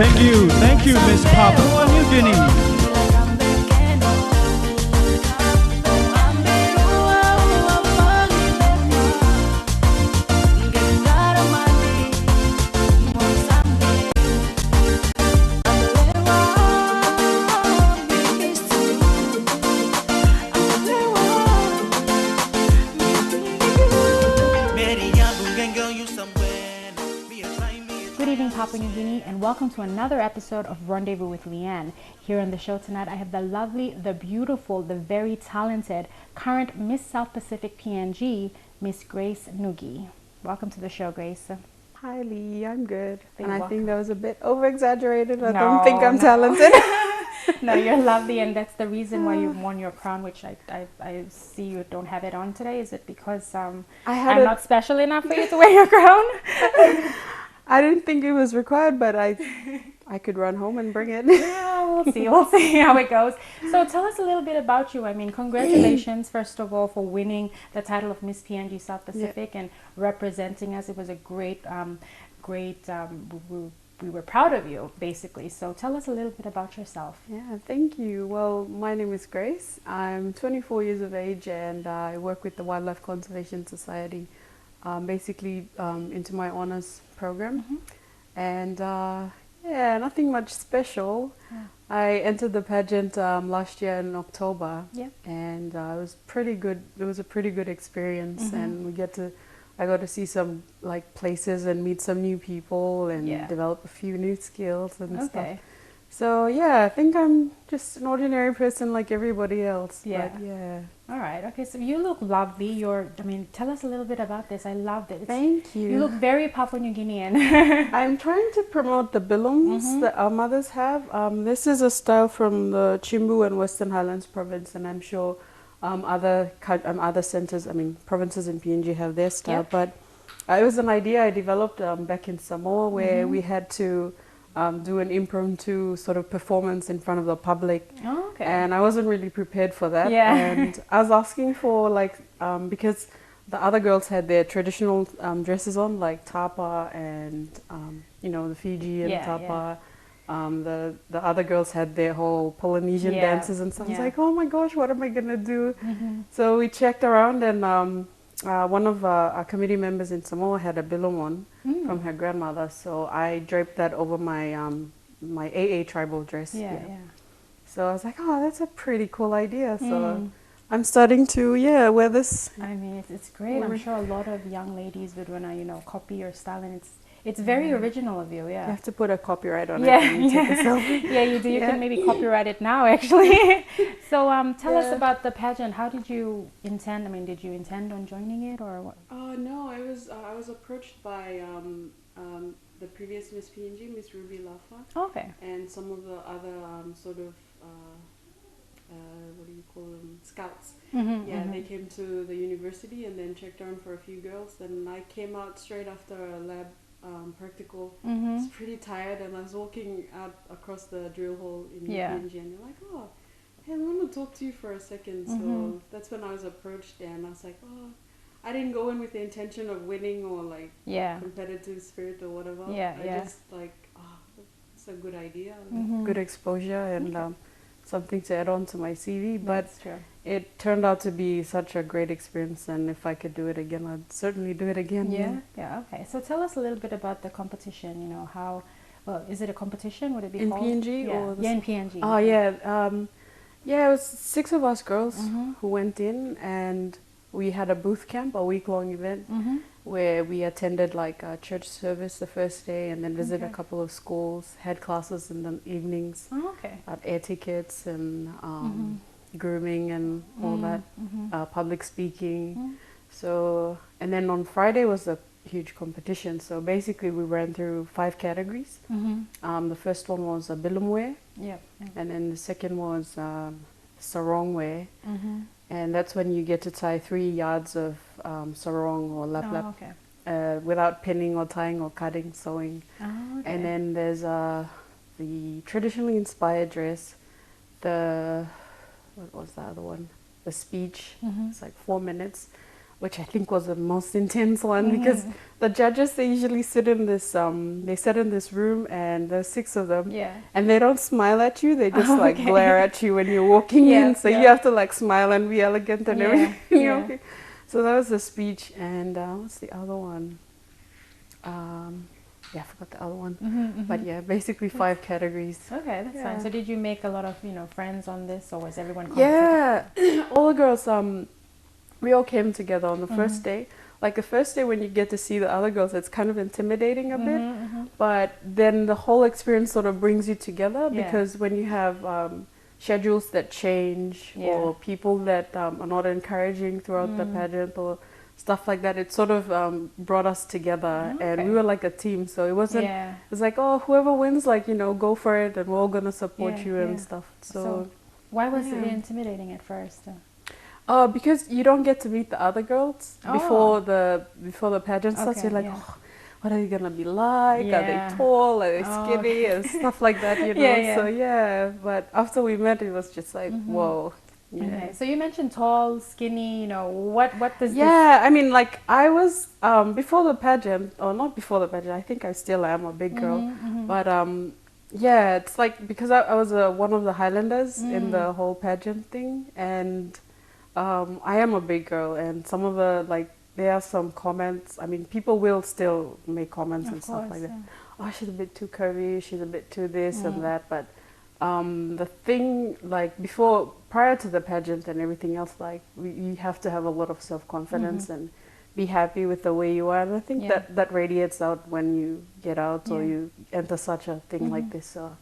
Thank you, Miss Papua New Guinea. Papua New Guinea, and welcome to another episode of Rendezvous with Leanne. Here on the show tonight, I have the lovely, the beautiful, the very talented current Miss South Pacific PNG, Miss Grace Nugi. Welcome to the show, Grace. Hi, Lee. I'm good. I think that was a bit over-exaggerated. I don't think I'm no. talented. No, you're lovely, and that's the reason why you've worn your crown, which I see you don't have it on today. Is it because I'm not special enough for you to wear your crown? I didn't think it was required, but I could run home and bring it. Yeah, we'll see how it goes. So tell us a little bit about you. I mean, congratulations, first of all, for winning the title of Miss PNG South Pacific and representing us. It was a great, we were proud of you, basically. So tell us a little bit about yourself. Yeah, thank you. Well, my name is Grace. I'm 24 years of age and I work with the Wildlife Conservation Society, basically into my honors program. And yeah, nothing much special. I entered the pageant last year in October, and it was pretty good. It was a pretty good experience, and I got to see some places and meet some new people and develop a few new skills and stuff. So yeah, I think I'm just an ordinary person like everybody else. Yeah. But yeah. All right. Okay. So you look lovely. Tell us a little bit about this. I loved it. Thank you. You look very Papua New Guinean. I'm trying to promote the bilums that our mothers have. This is a style from the Chimbu and Western Highlands province, and I'm sure other centers, provinces in PNG have their style. But it was an idea I developed back in Samoa where we had to do an impromptu sort of performance in front of the public. Oh, okay. And I wasn't really prepared for that. Yeah. And I was asking for because the other girls had their traditional dresses on, like tapa and the Fijian tapa. The other girls had their whole Polynesian dances and stuff. I was like, oh my gosh, what am I gonna do? So we checked around, and one of our committee members in Samoa had a bilum on from her grandmother, so I draped that over my my AA tribal dress. So I was like, oh, that's a pretty cool idea. So I'm starting to wear this. I mean, it's great. I'm sure a lot of young ladies would wanna copy your style, and it's very original of you. Yeah. You have to put a copyright on it when you take a selfie. Yeah, you do. You can maybe copyright it now, actually. So tell us about the pageant. How did you intend? I mean, did you intend on joining it or what? No, I was approached by the previous Miss PNG, Miss Ruby Lafa. Okay. And some of the other what do you call them? Scouts. They came to the university and then checked around for a few girls. And I came out straight after a lab practical. I was pretty tired, and I was walking out across the drill hole in PNG, and they're like, oh, hey, I want to talk to you for a second. So that's when I was approached, and I was like, oh, I didn't go in with the intention of winning or competitive spirit or whatever. I just it's a good idea, good exposure, and something to add on to my CV. But it turned out to be such a great experience, and if I could do it again, I'd certainly do it again. Yeah. Okay. So tell us a little bit about the competition. How is it a competition? Would it be in called? PNG or in PNG? Oh it was 6 of us girls who went in, and we had a booth camp, a week-long event where we attended a church service the first day, and then visited a couple of schools, had classes in the evenings, air tickets and grooming and all that, public speaking. So, and then on Friday was a huge competition. So basically we ran through 5 categories. The first one was a bilumwe, and then the second was sarongwe, and that's when you get to tie 3 yards of sarong or lap without pinning or tying or cutting, sewing. And then there's the traditionally inspired dress, what was the other one? The speech. It's 4 minutes. which I think was the most intense one because the judges, they usually sit in this room, and there's 6 of them, and they don't smile at you, they just like glare at you when you're walking in, so you have to like smile and be elegant and everything. So that was the speech. And what's the other one? I forgot the other one. But yeah, basically 5 categories. Okay, that's fine. So did you make a lot of, friends on this, or was everyone confident? Yeah, all the girls, we all came together on the first day. Like the first day when you get to see the other girls, it's kind of intimidating a bit. But then the whole experience sort of brings you together because when you have schedules that change or people that are not encouraging throughout the pageant or stuff like that, it sort of brought us together, and we were like a team. So it wasn't, it was like, oh, whoever wins, like, go for it, and we're all gonna support you and stuff. So why was it intimidating at first? Because you don't get to meet the other girls before the pageant starts. You're like, oh, what are they gonna be like? Are they tall? Are they skinny? And stuff like that, So but after we met, it was just like, whoa. Okay, so you mentioned tall, skinny, what does I mean, like, I was, before the pageant, or not before the pageant, I think I still am a big girl, but it's like, because I was one of the Highlanders in the whole pageant thing, and I am a big girl, and some of the, like, there are some comments, I mean, people will still make comments and stuff like that. Oh, she's a bit too curvy, she's a bit too this and that, but the thing, like, prior to the pageant and everything else, like, you have to have a lot of self-confidence and be happy with the way you are, and I think that radiates out when you get out or you enter such a thing like this. So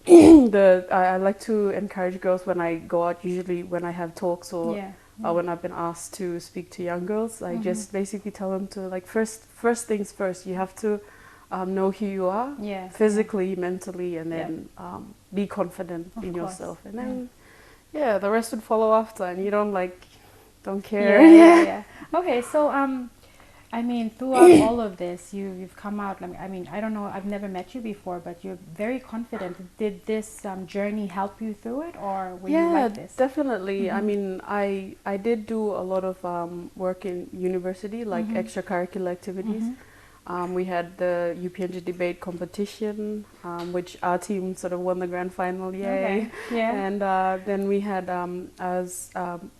I like to encourage girls when I go out, usually when I have talks or when I've been asked to speak to young girls, I just basically tell them to, like, first things first, you have to know who you are, physically, mentally, and then be confident in yourself, and then the rest would follow after, and you don't care. Okay, so I mean, throughout all of this, you've come out, I mean, I don't know, I've never met you before, but you're very confident. Did this journey help you through it, or were you like this? Definitely. I mean, I did do a lot of work in university, like extracurricular activities. We had the UPNG debate competition, which our team sort of won the grand final, yay. And then we had, I was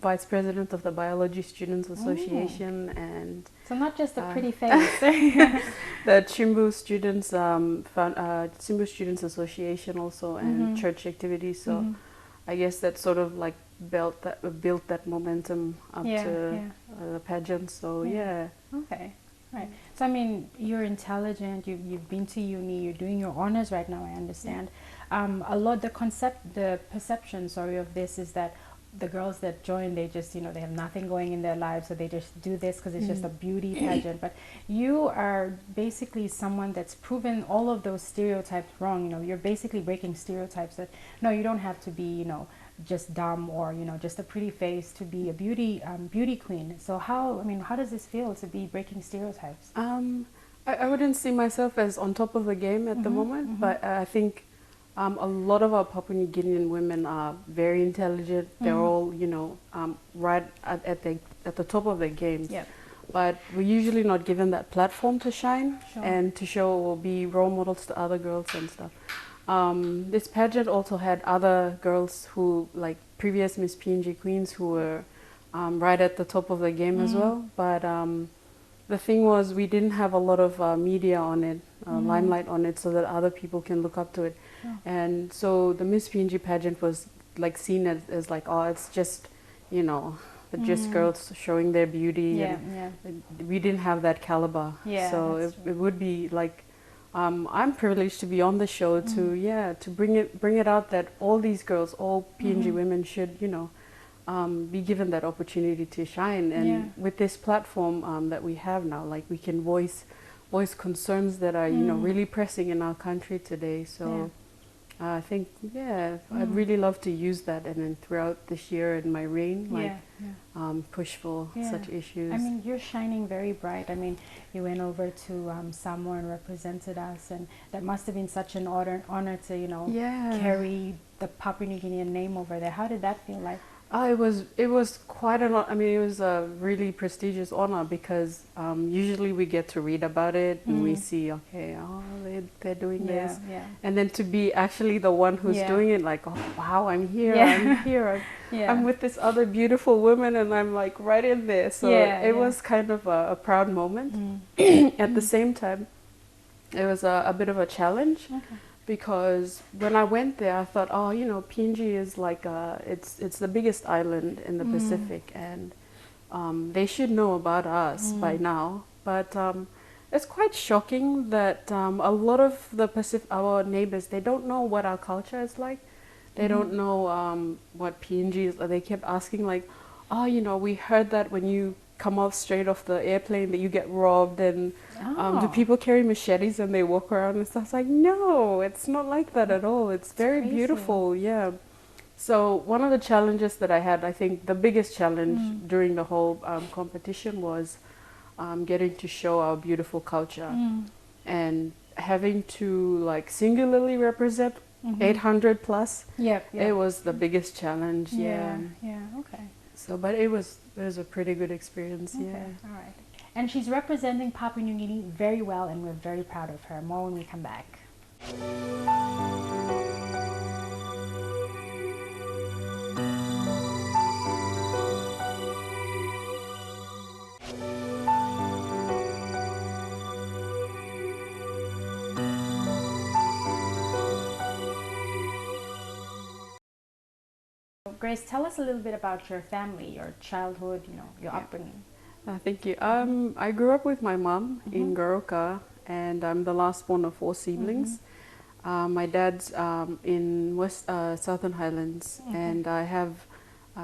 vice president of the Biology Students Association, and so not just a pretty face. the Chimbu Students, Chimbu Students Association also, and church activities. So I guess that sort of like built that momentum up to the pageant. So Okay. Right. So I mean, you're intelligent. You've been to uni. You're doing your honors right now. I understand. A lot the perception, of this is that the girls that join, they just they have nothing going in their lives, so they just do this because it's just a beauty pageant. But you are basically someone that's proven all of those stereotypes wrong. You're basically breaking stereotypes that no, you don't have to be just dumb or just a pretty face to be a beauty queen. So how does this feel to be breaking stereotypes? I wouldn't see myself as on top of the game at the moment, but I think a lot of our Papua New Guinean women are very intelligent. They're all right at the top of their game. But we're usually not given that platform to shine and to show or be role models to other girls and stuff. This pageant also had other girls who, like previous Miss PNG queens, who were right at the top of the game as well. But the thing was, we didn't have a lot of media on it, limelight on it, so that other people can look up to it. And so the Miss PNG pageant was like seen as like, oh, it's just, just girls showing their beauty. And we didn't have that caliber. So it would be like, I'm privileged to be on the show to bring it out that all these girls, all PNG women should, be given that opportunity to shine. And with this platform that we have now, like we can voice concerns that are, really pressing in our country today. So I think, I'd really love to use that, and then throughout this year in my reign, push for such issues. I mean, you're shining very bright. I mean, you went over to Samoa and represented us, and that must have been such an honor to, carry the Papua New Guinean name over there. How did that feel like? It was quite a lot. I mean, it was a really prestigious honor because usually we get to read about it and we see, okay, oh, they're doing this. Yeah. And then to be actually the one who's doing it, like, oh, wow, I'm here, Yeah. I'm here. I'm with this other beautiful woman and I'm like right in there. So it was kind of a proud moment. At the same time, it was a bit of a challenge. Okay. Because when I went there, I thought, oh, you know, PNG is like it's the biggest island in the Pacific, and they should know about us by now. But it's quite shocking that a lot of the our neighbors, they don't know what our culture is like. They don't know what PNG is. They kept asking like, oh, you know, we heard that when you come off straight off the airplane that you get robbed, and do people carry machetes and they walk around and stuff? It's like, no, it's not like that at all. It's very beautiful. Yeah. So one of the challenges that I had, I think the biggest challenge during the whole competition was getting to show our beautiful culture and having to like singularly represent 800 plus. It was the biggest challenge. Yeah. Okay. So, but it was a pretty good experience. Okay. Yeah. All right. And she's representing Papua New Guinea very well, and we're very proud of her. More when we come back. Grace, tell us a little bit about your family, your childhood, you know, your upbringing. Thank you. I grew up with my mom in Goroka, and I'm the last born of 4 siblings. My dad's in Southern Highlands, and I have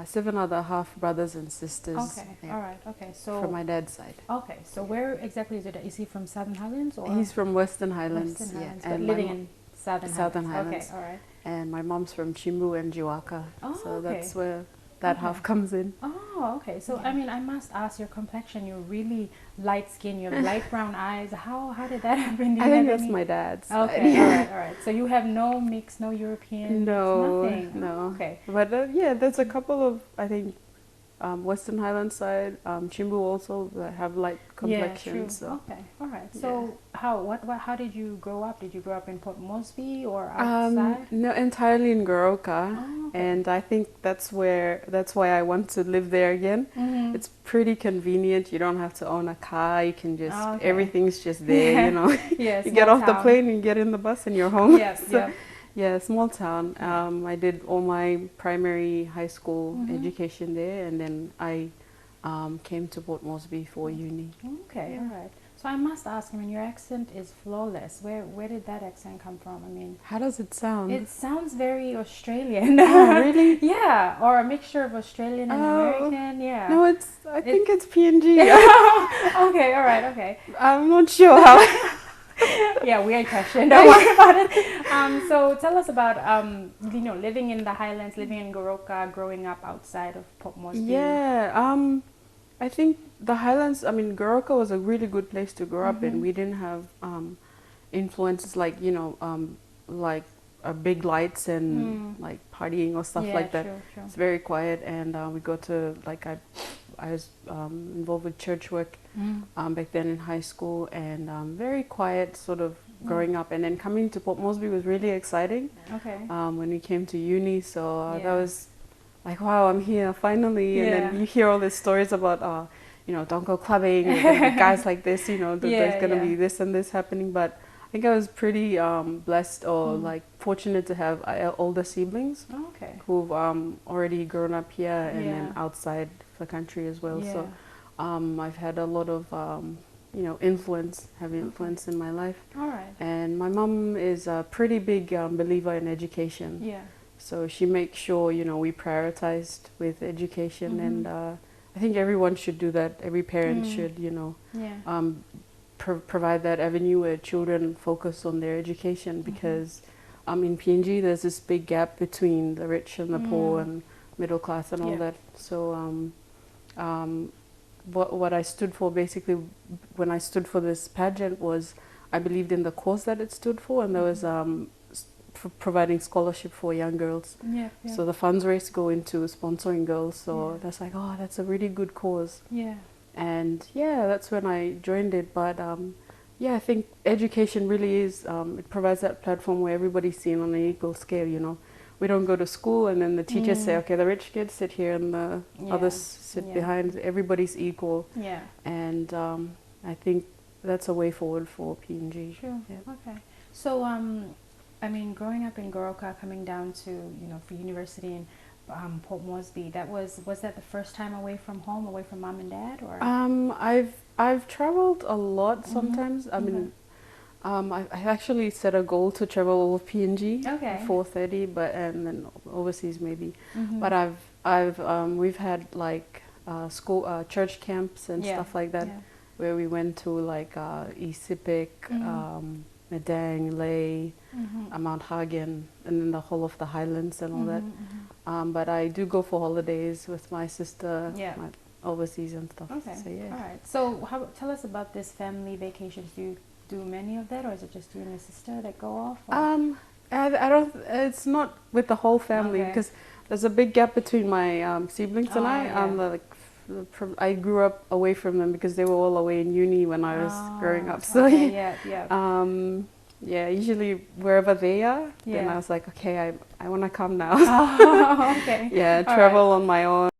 7 other half brothers and sisters. Okay, all right, okay. So from my dad's side. Okay, so where exactly is it? Is he from Southern Highlands or? He's from Western Highlands. Western Highlands, yeah, but living in Southern Highlands. Okay, all right. And my mom's from Chimbu and Jiwaka, so that's where that half comes in. Oh, okay. So I mean, I must ask, your complexion, you're really light skin, you have light brown eyes. How did that happen? I think that's my dad's. Okay, all right. So you have no mix, no European, nothing. No. Okay. But yeah, there's a couple of, I think, Western Highlands side, Chimbu also, that have light complexion. Yeah, true. So. Okay, all right. So how did you grow up? Did you grow up in Port Moresby or outside? No, entirely in Goroka. Oh, okay. And I think that's why I want to live there again. It's pretty convenient. You don't have to own a car. You can just everything's just there. You know, you get off the plane, you get in the bus, and you're home. Yes. Yeah, small town. I did all my primary high school education there, and then I came to Port Moresby for uni. Okay, all right. So I must ask, I mean, your accent is flawless. Where did that accent come from? I mean, how does it sound? It sounds very Australian. Oh, really? Yeah, or a mixture of Australian and American. Yeah. No, I think it's PNG. Okay, all right, okay. I'm not sure how. Yeah, weird question. Don't worry about it. So tell us about you know, living in the Highlands, living in Goroka, growing up outside of Port Moresby. Yeah, I think the Highlands. I mean, Goroka was a really good place to grow up in. We didn't have influences like, you know, like big lights and like partying or stuff like that. True. It's very quiet, and we go to like I was involved with church work back then in high school, and very quiet sort of growing up. And then coming to Port Moresby was really exciting. Okay. When we came to uni, so that was like, wow, I'm here finally. And then you hear all these stories about, you know, don't go clubbing, there's gonna be guys like this, you know, there's gonna be this and this happening. But I think I was pretty blessed or like fortunate to have older siblings who've already grown up here and then outside the country as well. So I've had a lot of you know, heavy influence in my life. All right. And my mom is a pretty big believer in education. Yeah. So she makes sure, you know, we prioritized with education, and I think everyone should do that. Every parent should, you know, provide that avenue where children focus on their education, because in PNG there's this big gap between the rich and the poor and middle class and all that. So what I stood for, basically, when I stood for this pageant, was I believed in the cause that it stood for, and there was providing scholarship for young girls. Yeah, yeah. So the funds raised go into sponsoring girls. So Yeah. that's like, oh, that's a really good cause. Yeah. And yeah, that's when I joined it. But yeah, I think education really is, it provides that platform where everybody's seen on an equal scale, you know. We don't go to school and then the teachers say, okay, the rich kids sit here and the others sit behind. Everybody's equal. Yeah. And I think that's a way forward for PNG. Sure. Yeah. Okay. So, I mean, growing up in Goroka, coming down to, you know, for university in Port Moresby, was that the first time away from home, away from mom and dad, or? I've traveled a lot sometimes. I mean, I actually set a goal to travel all of PNG, Okay. 430, and then overseas maybe. But we've had like school church camps and stuff like that, where we went to like Isipik, Medang, Leh, Mount Hagen, and then the whole of the highlands and all that. But I do go for holidays with my sister, overseas and stuff. Okay. So yeah. All right. So tell us about this family vacations. Do you do many of that, or is it just you and your sister that go off? Or? I don't. It's not with the whole family because there's a big gap between my siblings and I. I grew up away from them because they were all away in uni when I was growing up. So yeah, usually wherever they are, then I was like, okay, I want to come now. Okay. Yeah, travel on my own.